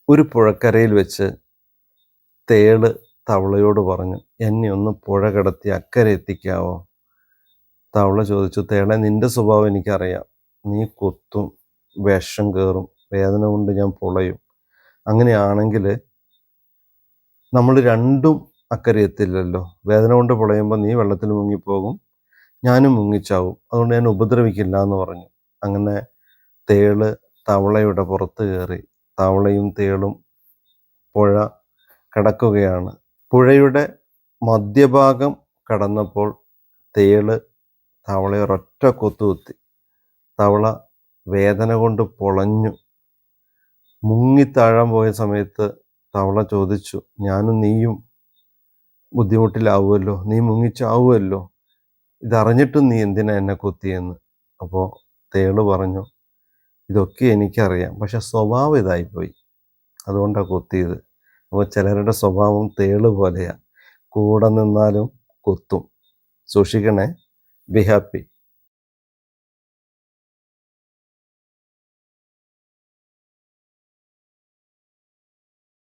ഒരു പുഴക്കരയിൽ വെച്ച് തേള് തവളയോട് പറഞ്ഞു, എന്നെ ഒന്ന് പുഴ കടത്തി അക്കരെ എത്തിക്കാവോ? തവള ചോദിച്ചു, തേളെ, നിന്റെ സ്വഭാവം എനിക്കറിയാം. നീ കൊത്തും, വിഷം കയറും, വേദന കൊണ്ട് ഞാൻ പൊളയും. അങ്ങനെയാണെങ്കിൽ നമ്മൾ രണ്ടും അക്കരെ എത്തില്ലല്ലോ. വേദന കൊണ്ട് പൊളയുമ്പോൾ നീ വെള്ളത്തിൽ മുങ്ങിപ്പോകും, ഞാനും മുങ്ങിച്ചാവും. അതുകൊണ്ട് ഞാൻ ഉപദ്രവിക്കില്ല എന്ന് പറഞ്ഞു. അങ്ങനെ തേള് തവളയുടെ പുറത്ത് കയറി. തവളയും തേളും പുഴ കടക്കുകയാണ്. പുഴയുടെ മധ്യഭാഗം കടന്നപ്പോൾ തേള് തവളയെ ഒരൊറ്റ കൊത്തുകുത്തി. തവള വേദന കൊണ്ട് പൊളഞ്ഞു. മുങ്ങിത്താഴാൻ പോയ സമയത്ത് തവള ചോദിച്ചു, ഞാനും നീയും ബുദ്ധിമുട്ടിലാവുമല്ലോ, നീ മുങ്ങിച്ചാവുമല്ലോ, ഇതറിഞ്ഞിട്ടും നീ എന്തിനാ എന്നെ കൊത്തിയെന്ന്. അപ്പോൾ തേള് പറഞ്ഞു, ഇതൊക്കെ എനിക്കറിയാം, പക്ഷെ സ്വഭാവം ഇതായിപ്പോയി, അതുകൊണ്ടാണ് കൊത്തിയത്. അപ്പോൾ ചിലരുടെ സ്വഭാവം തേള് പോലെയാണ്, കൂടെ നിന്നാലും കൊത്തും. സൂക്ഷിക്കണേ. Be happy.